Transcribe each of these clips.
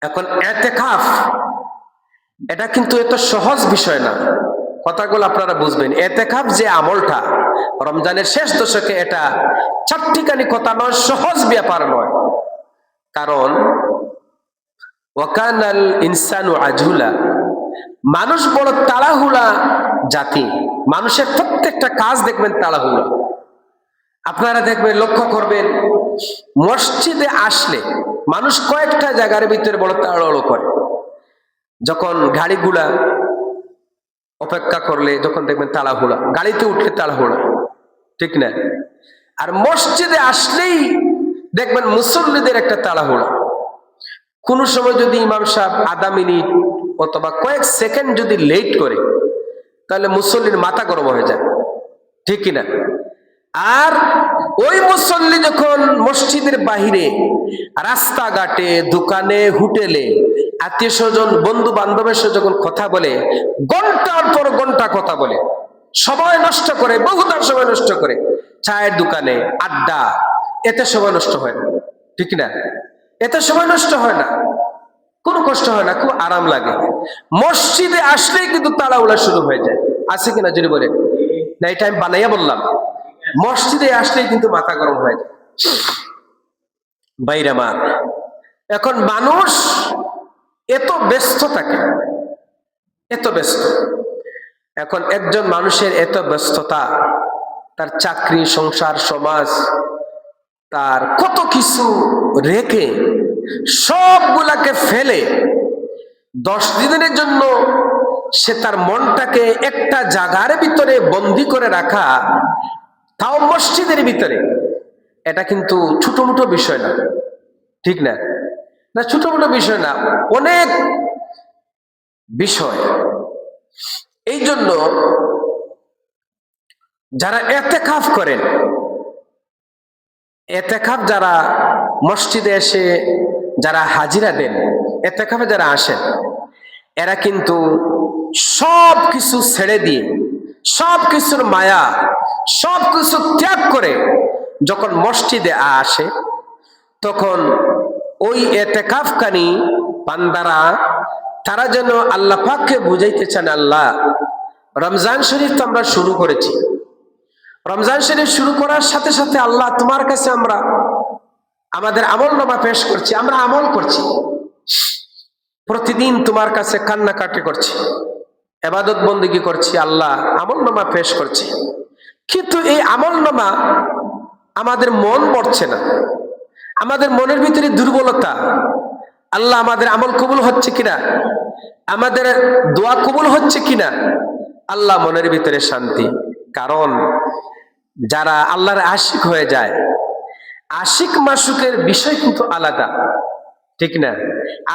এখন ইতিকাফ এটা কিন্তু এত সহজ বিষয় না, কথাগুলো আপনারা বুঝবেন। ইতিকাফ যে আমলটা রমজানের শেষ দশকে, এটা চারটিখানি কথা নয়, সহজ ব্যাপার নয়। কারণ ওয়াকানাল ইনসানু আজুলা, মানুষ বড় তাড়াহুড়া জাতি। মানুষের প্রত্যেকটা কাজ দেখবেন তাড়াহুড়া। আপনারা দেখবেন, লক্ষ্য করবেন, মসজিদে আসলে মানুষ কয়েকটা জায়গার ভিতরে বড় তাড়াহুড়ো করে। যখন গাড়িগুলা অপেক্ষা করলে যখন দেখবেন তাড়াহুড়া, গাড়িতে উঠলে তাড়াহুড়া, ঠিক না? আর মসজিদে আসলেই দেখবেন মুসল্লিদের একটা তাড়াহুড়া। কোন সময় যদি ইমাম সাহেব আধা মিনিট অথবা কয়েক সেকেন্ড যদি লেট করে, তাহলে মুসল্লির মাথা গরম হয়ে যায়, ঠিক কিনা? আর ওই মুসল্লি যখন মসজিদের বাহিরে রাস্তাঘাটে দোকানে হোটেলে আত্মীয় স্বজন বন্ধু বান্ধবের সাথে যখন কথা বলে, ঘন্টার পর ঘন্টা কথা বলে, সময় নষ্ট করে, বহুতার সময় নষ্ট করে, চায়ের দোকানে আড্ডা, এতে সময় নষ্ট হয় না, ঠিক না? এতে সময় নষ্ট হয় না, কোনো কষ্ট হয় না, খুব আরাম লাগে। মসজিদে আসলেই কিন্তু তাড়াহুড়া শুরু হয়ে যায়, আছে কিনা যদি বলে না? এটা আমি বানাইয়া বললাম, মসজিদে আসলেই কিন্তু মাথা গরম হয়ে যায়। বাইরে মা, এখন মানুষ এত ব্যস্ত থাকে, এত ব্যস্ত। এখন একজন মানুষের এত ব্যস্ততা, তার চাকরি, সংসার, সমাজ, তার কত কিছু রেখে সবগুলাকে ফেলে 10 দিনের জন্য সে তার মনটাকে একটা জায়গার ভিতরে বন্দি করে রাখা, তাও মসজিদের ভিতরে, এটা কিন্তু ছোট মোটো বিষয় না, ঠিক না? না, ছোট মোটো বিষয় না, অনেক বিষয়। এই জন্য যারা ইতিকাফ করেন, ইতিকাফ যারা মসজিদে এসে যারা হাজিরা দেন, ইতিকাফে যারা আসেন, এরা কিন্তু সব কিছু ছেড়ে দিয়ে, সব কিছুর মায়া, সব কিছু ত্যাগ করে যখন মসজিদে আসে, তখন ওই ইতিকাফকারী বান্দারা তারা যেন আল্লাহ পাককে বুঝাইতে চান, আল্লাহ, রমজান শরীফ তো আমরা শুরু করেছি, রমজান শরীফ শুরু করার সাথে সাথে আল্লাহ তোমার কাছে আমরা আমাদের আমলনামা পেশ করছি, আমরা আমল করছি, প্রতিদিন তোমার কাছে কান্নাকাটি করছি, ইবাদত বন্দেগী করছি, আল্লাহ আমলনামা পেশ করছি, কিন্তু এই আমলনামা আমাদের মন পড়ছে না, আমাদের মনের ভিতরে দুর্বলতা। আল্লাহ আমাদের আমল কবুল হচ্ছে কিনা, আমাদের দোয়া কবুল হচ্ছে কিনা, আল্লাহ মনের ভিতরে শান্তি। কারণ যারা আল্লাহর আশিক হয়ে যায়, আশিক মাসুকের বিষয় কিন্তু আলাদা, ঠিক না?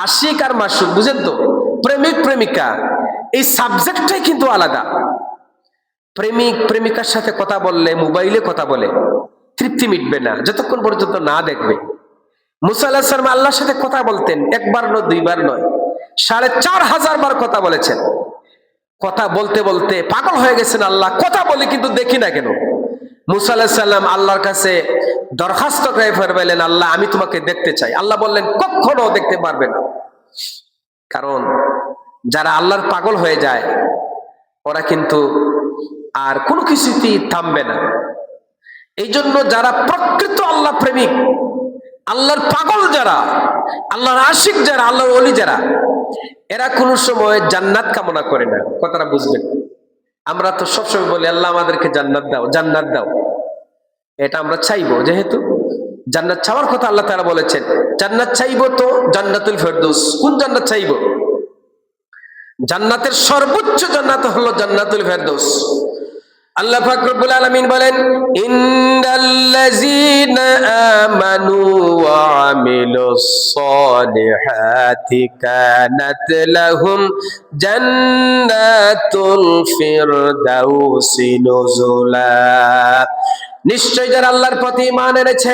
আশিক আর মাসুক, বুঝেন তো? প্রেমিক প্রেমিকা, এই সাবজেক্টটাই কিন্তু আলাদা। প্রেমিক প্রেমিকার সাথে কথা বললে, মোবাইলে কথা বলে তৃপ্তি মিটবে না যতক্ষণ পর্যন্ত না দেখবে। মুসা আলাইহিস সালাম আল্লাহর সাথে কথা বলতেন, একবার নয়, দুইবার নয়, 4500 বার কথা বলেছেন। কথা বলতে বলতে পাগল হয়ে গেছেন, আল্লাহ কথা বলি কিন্তু দেখি না কেন? মুসা আলাইহিস সালাম আল্লাহর কাছে দরখাস্ত করে ফেরবাইলেন, আল্লাহ আমি তোমাকে দেখতে চাই। আল্লাহ বললেন, কখনো দেখতে পারবে না। কারণ যারা আল্লাহর পাগল হয়ে যায়, ওরা কিন্তু আর কোনো কিছুতেই থামবে না। এই জন্য যারা প্রকৃত আল্লাহ প্রেমিক, আল্লাহর পাগল যারা, আল্লাহর আশিক যারা, আল্লাহর ওলি যারা, এরা কোনো সময় জান্নাত কামনা করে না, কথাটা বুঝবেন। আমরা তো সবসময় বলি, আল্লাহ আমাদেরকে জান্নাত দাও, জান্নাত দাও, এটা আমরা চাইবো, যেহেতু জান্নাত চাওয়ার কথা আল্লাহ তাআলা বলেছেন। জান্নাত চাইবো তো জান্নাতুল ফেরদৌস। কোন জান্নাত চাইবো? জান্নাতের সর্বোচ্চ জান্নাত হলো জান্নাতুল ফেরদৌস। আল্লাহ পাক রব্বুল আলামিন বলেন, ইন্নাল্লাযীনা আমানু ওয়া আমিলুস সলিহাতি কানাত লাহুম জান্নাতুল ফিরদাউসি নুজুলা। নিশ্চয় যারা আল্লাহর প্রতি ঈমান এনেছে,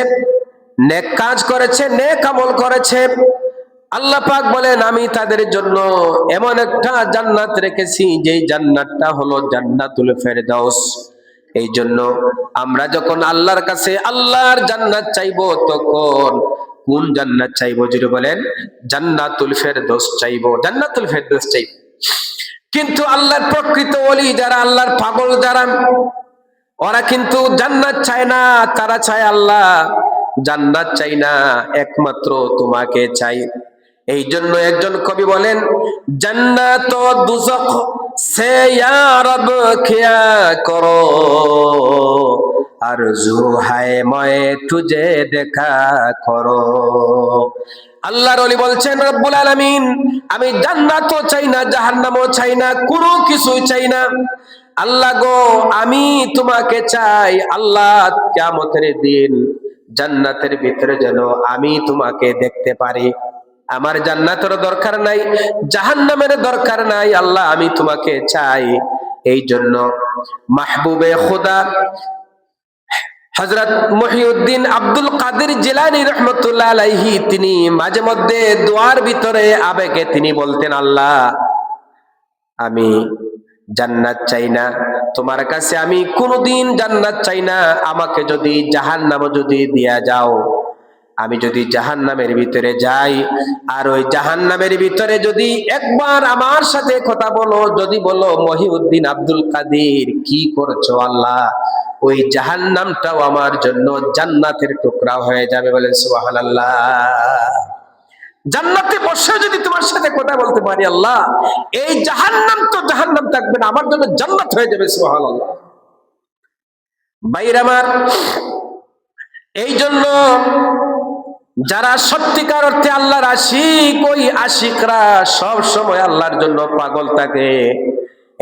নেক কাজ করেছে, নেক আমল করেছে, আল্লাহ পাক বলেন আমি তাদের জন্য এমন একটা জান্নাত রেখেছি, যেই জান্নাতটা হলো জান্নাতুল ফেরদাউস। এই জন্য আমরা যখন আল্লাহর কাছে আল্লাহর জান্নাত চাইবো, তখন কোন জান্নাত চাইবো? জুড়ে বলেন, জান্নাতুল ফেরদৌস চাইবো, জান্নাতুল ফেরদৌস চাইবো। কিন্তু আল্লাহর প্রকৃত ওলি যারা, আল্লাহর পাগল যারা, ওরা কিন্তু জান্নাত চায় না, তারা চায় আল্লাহ জান্নাত চাই না, একমাত্র তোমাকে চাই। এই জন্য একজন কবি বলেন, জান্নাত ও দুজখ সে ইয়া রব কিয়া করো, আরজু হায় ময়ে তুজে দেখা করো। আল্লাহর ওলি বলছেন, রব্বুল আলামিন, আমি জান্নাতও চাই না, জাহান্নামও চাই না, কোনো কিছুই চাই না। আল্লাহ গো, আমি তোমাকে চাই। আল্লাহ, কিয়ামতের দিন জান্নাতের ভিতরে যেন আমি তোমাকে দেখতে পারি। আমার জান্নাতের দরকার নাই, জাহান্নামের দরকার নাই, আল্লাহ আমি তোমাকে চাই। এই জন্য মাহবুবে খোদা হযরত মুহিউদ্দিন আব্দুল কাদের জিলানী রাহমাতুল্লাহ আলাইহি, তিনি মাঝে মধ্যে দোয়ার ভিতরে আবেগে তিনি বলতেন, আল্লাহ আমি জান্নাত চাই না, তোমার কাছে আমি কোনোদিন জান্নাত চাই না, আমাকে যদি জাহান্নাম যদি দিয়া যাও, আমি যদি জাহান্নামের ভিতরে যাই, আর ওই জাহান্নামের ভিতরে যদি একবার আমার সাথে কথা বলো, যদি বলো মহিউদ্দিন আব্দুল কাদের কি করছো আল্লাহ, ওই জাহান্নামটাও আমার জন্য জান্নাতের টুকরা হয়ে যাবে। বলেন সুবহানাল্লাহ। জান্নাতে বসে যদি তোমার সাথে কথা বলতে পারি আল্লাহ, এই জাহান্নাম তো জাহান্নাম থাকবে না, আমার জন্য জান্নাত হয়ে যাবে। সুবহানাল্লাহ। ভাইরা আমার, এই জন্য যারা সত্যিকার অর্থে আল্লাহর আশিক, ওই আশিকরা সব সময় আল্লাহর জন্য পাগল থাকে।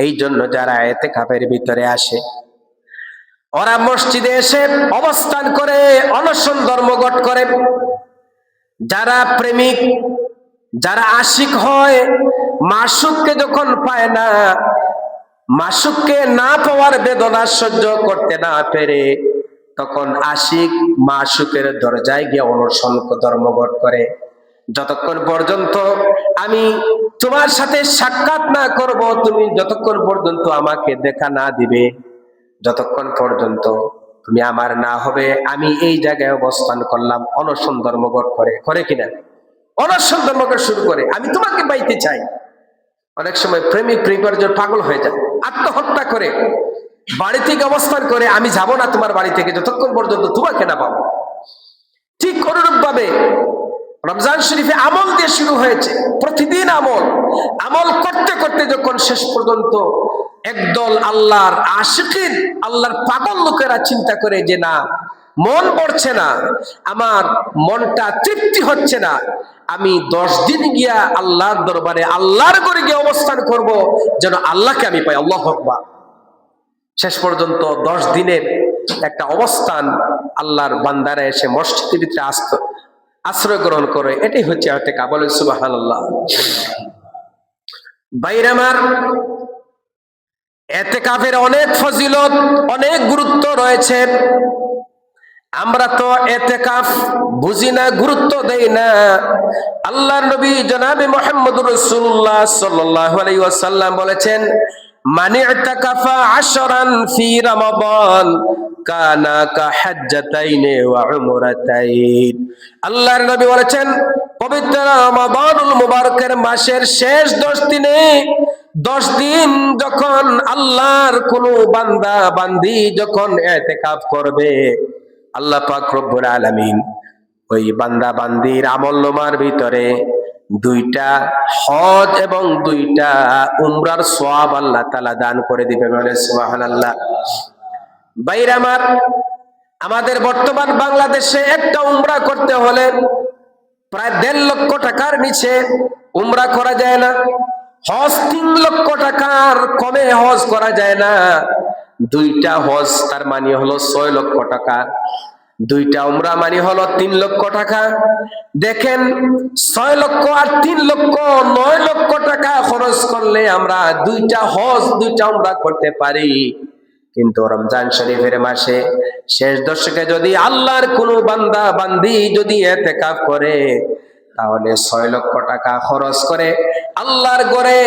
এই জন্য যারা ইতিকাফের ভিতরে আসে, ওরা মসজিদে এসে অবস্থান করে অনশন ধর্মঘট করে। যারা প্রেমিক, যারা আশিক হয়, মাসুককে যখন পায় না, মাসুককে না পাওয়ার বেদনা সহ্য করতে না পেরে, তখন আশিক মাসুকের দরজায় গিয়ে অনশন ধর্মঘট করে। যতক্ষণ পর্যন্ত আমি তোমার সাথে সাক্ষাৎ না করব, তুমি যতক্ষণ পর্যন্ত আমাকে দেখা না দিবে, যতক্ষণ পর্যন্ত তুমি আমার না হবে, আমি এই জায়গায় অবস্থান করলাম। অনশন ধর্মঘট করে কিনা? অনশন ধর্মঘট শুরু করে, আমি তোমাকে পাইতে চাই। অনেক সময় প্রেমিক প্রেমিকার জন্য পাগল হয়ে যায়, আত্মহত্যা করে, বাড়ি থেকে অবস্থান করে, আমি যাব না তোমার বাড়ি থেকে যতক্ষণ পর্যন্ত তোমাকে না পাবো। ঠিক অনুরূপ ভাবে রমজান শরীফে আমল দিয়ে শুরু হয়েছে, প্রতিদিন আমল করতে করতে যখন শেষ পর্যন্ত একদল আল্লাহর আশিকিন, আল্লাহর পাগল লোকেরা চিন্তা করে যে না, মন পড়ছে না, আমার মনটা তৃপ্তি হচ্ছে না, আমি 10 দিন গিয়া আল্লাহর দরবারে, আল্লাহর ঘরে গিয়ে অবস্থান করব, যেন আল্লাহকে আমি পাই। আল্লাহু আকবার। শেষ পর্যন্ত 10 দিনের একটা অবস্থান, আল্লাহর বান্দারা এসে মসজিদের ভিতরে আশ্রয় গ্রহণ করে। এটাই হচ্ছে ইতিকাফ। বলেন সুবহানাল্লাহ। ভাইরা আমার, ইতিকাফের অনেক ফজিলত, অনেক গুরুত্ব রয়েছে। আমরা তো ইতিকাফ বুঝি না, গুরুত্ব দেই না। আল্লাহর নবী জনাবে মুহাম্মদুর রাসূলুল্লাহ সাল্লাল্লাহু আলাইহি ওয়াসাল্লাম বলেছেন, মান ইতাকাফা 10রান ফি রমাদান কানা কা হাজ্জাতাইনি ওয়া উমরাতাইন। আল্লাহর নবী বলেছেন, পবিত্র রমাদানুল মুবারকের মাসের শেষ 10 দিনে, 10 দিন যখন আল্লাহর কোন বান্দা বান্দি যখন ইতিকাফ করবে, আল্লাহ পাক রব্বুল আলামিন ওই বান্দা বান্দির আমলনামার ভিতরে 2টা হজ এবং 2টা উমরার সওয়াব আল্লাহ তাআলা দান করে দিবে। বলে সুবহানাল্লাহ। ভাইরা আমার, আমাদের বর্তমান বাংলাদেশে একটা উমরা করতে হলে প্রায় 1.5 লক্ষ টাকার নিচে উমরা করা যায় না। হজ 3 লক্ষ টাকার কমে হজ করা যায় না। 2টা হজ তার মানে হলো 6 লক্ষ টাকা, 2টা উমরা মানে হলো 3 লক্ষ টাকা। দেখেন, 6 লক্ষ আর 3 লক্ষ, 9 লক্ষ টাকা খরচ করলে আমরা 2টা হজ 2টা উমরা করতে পারি। কিন্তু রমজান শরীফের মাসে শেষ দশকে যদি আল্লাহর কোনো বান্দা বান্দি যদি ইতিকাফ করে, তাহলে 6 লক্ষ টাকা খরচ করে আল্লাহর ঘরে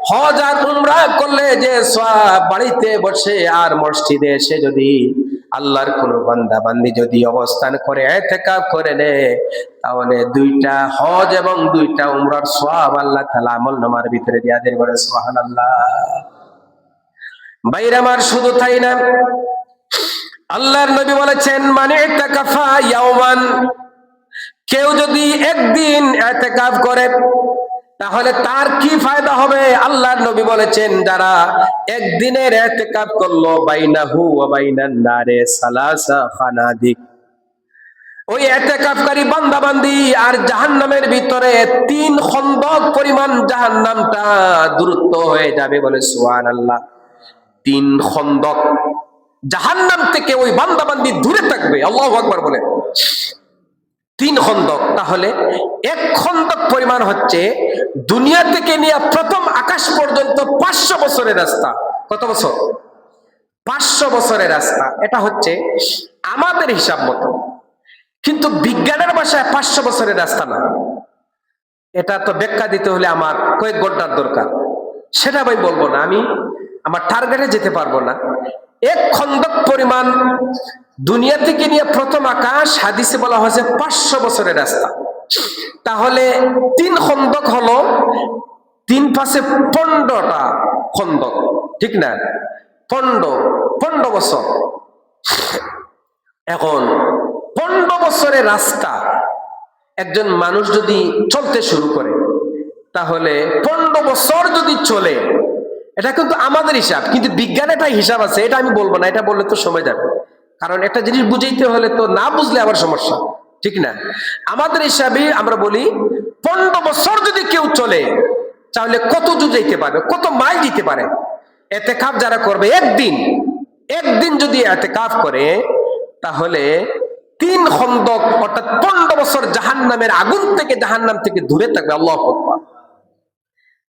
হজ আর উমরা করলে যে সওয়াব, বাড়িতে বসে আর মসজিদে এসে যদি আল্লাহর কোন বান্দা বান্দি যদি অবস্থান করে ইতিকাফ করে নেয়, তাহলে 2টা হজ এবং 2টা উমরার সওয়াব আল্লাহ তাআলা আমলনামার ভিতরে দিয়া দেন। বলে সুবহানাল্লাহ। ভাইরা আমার, শুধু তাই না, আল্লাহর নবী বলেছেন, মানে ইতিকাফা ইয়াওমান, কেউ যদি একদিন ইতিকাফ করে তাহলে তার কি ফায়দা হবে? আল্লাহর নবী বলেছেন, যারা একদিনের ইতিকাফ করলো, বাইনাহু ওয়া বাইনান নারে সালাসা খানাদিক, ওই ইতিকাফকারী বান্দা বান্দি আর জাহান্নামের ভিতরে 3 খন্দক পরিমাণ জাহান্নামটা দূরত্ব হয়ে যাবে। বলে সুবহানাল্লাহ। 3 খন্দক জাহান্নাম থেকে ওই বান্দা বান্দি দূরে থাকবে। আল্লাহু আকবার বলে। 3 খন্দক, তাহলে 1 খন্দক পরিমাণ হচ্ছে দুনিয়া থেকে নিয়ে প্রথম আকাশ পর্যন্ত 500 বছরের রাস্তা। কত বছর? 500 বছরের রাস্তা। এটা হচ্ছে আমাদের হিসাব মতো, কিন্তু বিজ্ঞানের ভাষায় 500 বছরের রাস্তা না। এটা তো ব্যাখ্যা দিতে হলে আমার কয়েক ঘন্টার দরকার, সেটা আমি বলবো না, আমি আমার টার্গেটে যেতে পারবো না। 1 খন্দক পরিমাণ দুনিয়া থেকে নিয়ে প্রথম আকাশ, হাদিসে বলা হয়েছে 500 বছরের রাস্তা। তাহলে 3 খন্দক হলো 3 পাশে 15টা খন্দক, ঠিক না? 15 বছর। এখন 15 বছরের রাস্তা একজন মানুষ যদি চলতে শুরু করে, তাহলে 15 বছর যদি চলে, এটা কিন্তু আমাদের হিসাব, কিন্তু বিজ্ঞানে একটা হিসাব আছে, এটা আমি বলবো না, এটা বললে তো সময় যাবে। কারণ একটা জিনিস বুঝাইতে হলে তো না বুঝলে আবার সমস্যা, ঠিক না? আমাদের হিসাবে আমরা বলি 15 বছর যদি কেউ চলে, তাহলে কত দূর যাইতে পারবে, কত মাইল দিতে পারে। ইতিকাফ যারা করবে একদিন যদি ইতিকাফ করে, তাহলে 3 খন্দক অর্থাৎ 15 বছর জাহান্নামের আগুন থেকে, জাহান্নাম থেকে দূরে থাকবে। আল্লাহু আকবার।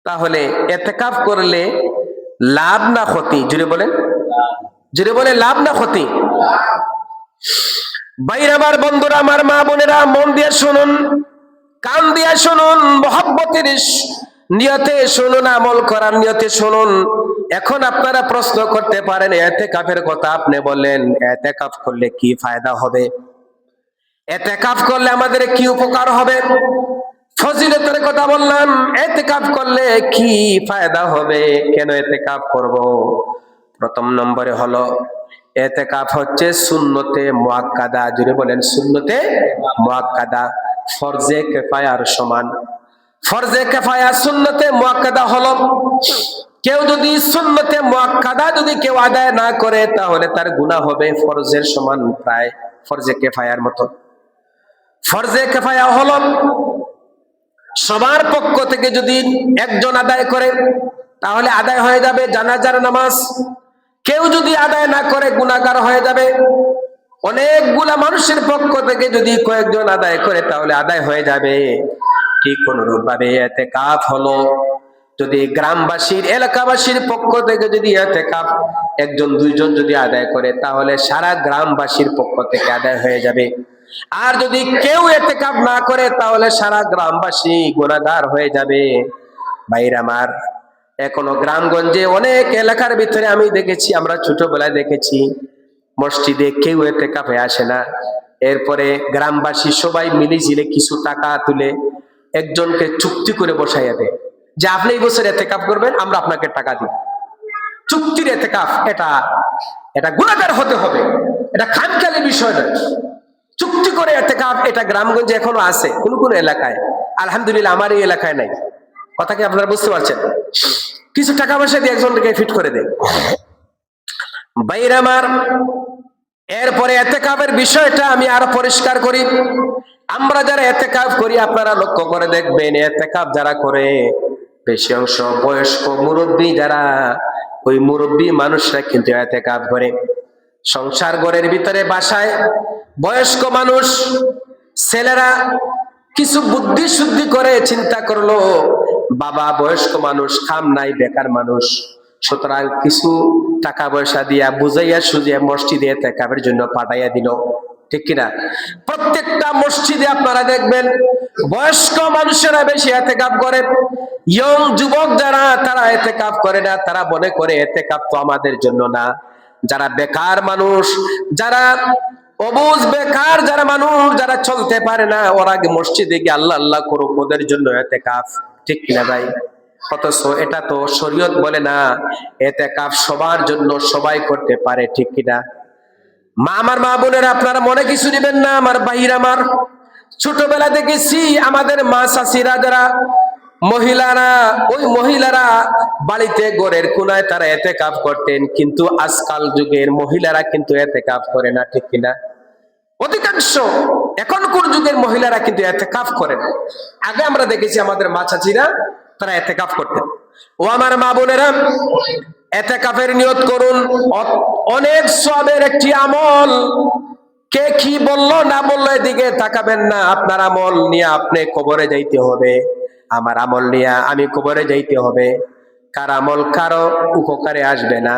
তাহলে ইতিকাফ করলে লাভ না ক্ষতি? জুড়ে বলেন, জুড়ে বলে, লাভ না ক্ষতি? ভাইরা আমার, বন্ধুরা আমার, মা বোনেরা, মন দিয়ে শুনুন, কান দিয়ে শুনুন, মহব্বতের নিয়তে শুনুন, আমল করার নিয়তে শুনুন। এখন আপনারা প্রশ্ন করতে পারেন, ইতিকাফের কথা আপনি বললেন, ইতিকাফ করলে কি ফায়দা হবে? ইতিকাফ করলে আমাদের কি উপকার হবে? ফজিলতের কথা বললাম, ইতিকাফ করলে কি ফায়দা হবে, কেন ইতিকাফ করব? প্রথম নম্বরে হলো, ইতিকাফ হচ্ছে সুন্নতে মুআক্কাদা। জুড়ে বলেন, সুন্নতে মুআক্কাদা, ফরজে কিফায়ার সমান। ফরজে কিফায়া, সুন্নতে মুআক্কাদা হলো, কেউ যদি সুন্নতে মুআক্কাদা যদি কেউ আদায় না করে, তাহলে তার গুনাহ হবে ফরজের সমান, প্রায় ফরজে কিফায়ার মতো। ফরজে কিফায়া হলো সবার পক্ষ থেকে যদি একজন আদায় করে, তাহলে আদায় হয়ে যাবে জানাজার নামাজ। কেউ যদি আদায় না করে, গুনাহগার হয়ে যাবে। অনেকগুলা মানুষের পক্ষ থেকে যদি কয়েকজন আদায় করে, তাহলে আদায় হয়ে যাবে। ঠিক অনুরূপ ভাবে ইতিকাফ হলো, যদি গ্রামবাসীর, এলাকাবাসীর পক্ষ থেকে যদি ইতিকাফ 1 2 জন যদি আদায় করে, তাহলে সারা গ্রামবাসীর পক্ষ থেকে আদায় হয়ে যাবে। আর যদি কেউ ইতিকাফ না করে, তাহলে সারা গ্রামবাসী গুনাহগার হয়ে যাবে। ভাইরা আমার, এখনো গ্রামগঞ্জে অনেক এলাকার ভিতরে আমি দেখেছি, আমরা ছোটবেলায় দেখেছি, মসজিদে কেউ ইতিকাফে আসে না। এরপরে গ্রামবাসী সবাই মিলিঝিলে কিছু টাকা তুলে একজনকে চুক্তি করে বসাইয়া দেয় যে আপনি এই বছর ইতিকাফ করবেন, আমরা আপনাকে টাকা দিই। চুক্তির ইতিকাফ, এটা গুনাহগার হতে হবে, এটা খামখেয়ালি বিষয় নয়। চুক্তি করে ইতিকাফ, এটা গ্রামগঞ্জে এখনো আছে কোন কোন এলাকায়, আলহামদুলিল্লাহ আমার এই এলাকায় নাই। কথা কি আপনারা বুঝতে পারছেন? কিছু টাকা পয়সা দিয়ে একজনকে ফিট করে দেয়। ভাইরা আমার, এরপরে ইতিকাফের বিষয়টা আমি আরো পরিষ্কার করি। আমরা যারা ইতিকাফ করি, আপনারা লক্ষ্য করে দেখবেন, ইতিকাফ যারা করে বেশি অংশ বয়স্ক মুরব্বী, যারা ওই মুরব্বী মানুষরা কিন্তু ইতিকাফ করে। সংসার ঘরের ভিতরে, বাসায় বয়স্ক মানুষ, ছেলেরা কিছু বুদ্ধি শুদ্ধি করে চিন্তা করলো, বাবা বয়স্ক মানুষ, কাম নাই, বেকার মানুষ, সুতরাং কিছু টাকা পয়সা দিয়া বুঝাইয়া সুঝিয়া মসজিদে ইতিকাফের জন্য পাঠাইয়া দিল। ঠিক কিনা? প্রত্যেকটা মসজিদে আপনারা দেখবেন বয়স্ক মানুষেরা বেশি ইতিকাফ করে। ইয়ং যুবক যারা, তারা ইতিকাফ করে না। তারা মনে করে ইতিকাফ তো আমাদের জন্য না, যারা বেকার মানুষ, যারা অবুঝ বেকার, যারা মানুষ যারা চলতে পারে না, ওরা আগে মসজিদে গিয়ে আল্লাহ আল্লাহ করুক, ওদের জন্য ইতিকাফ। ঠিক কিনা ভাই? অথচ এটা তো শরীয়ত বলে না ইতিকাফ সবার জন্য, সবাই করতে পারে। ঠিক কিনা? আমার মা বোনেরা, আপনারা মনে কিছু নেবেন না। আমার ভাইরা, আমার ছোটবেলা দেখেছি আমাদের মা চাচিরা যারা মহিলারা, ওই মহিলারা বাড়িতে ঘরের কোনায় তারা ইতিকাফ করতেন, কিন্তু আজকাল যুগের মহিলারা কিন্তু ইতিকাফ করে না। ঠিক কিনা? অধিকাংশ এখনকার যুগের মহিলারা কিন্তু ইতিকাফ করেন। আগে আমরা দেখেছি আমাদের মা চাচিরা তারা ইতিকাফ করতেন। ও আমার মা বোনেরা, ইতিকাফের নিয়ত করুন। অনেক সওয়াবের একটি আমল। কে কি বললো না বললো এদিকে তাকাবেন না। আপনার আমল নিয়ে আপনি কবরে যাইতে হবে, আমার আমল নিয়ে আমি কবরে যাইতে হবে। কার আমল কারো উপকারে আসবে না।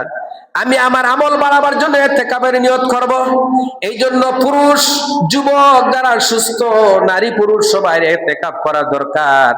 আমি আমার আমল বাড়াবার জন্য ইতিকাফের নিয়ত করব। এই জন্য পুরুষ, যুবক, যারা সুস্থ, নারী পুরুষ সবাই ইতিকাফ করা দরকার।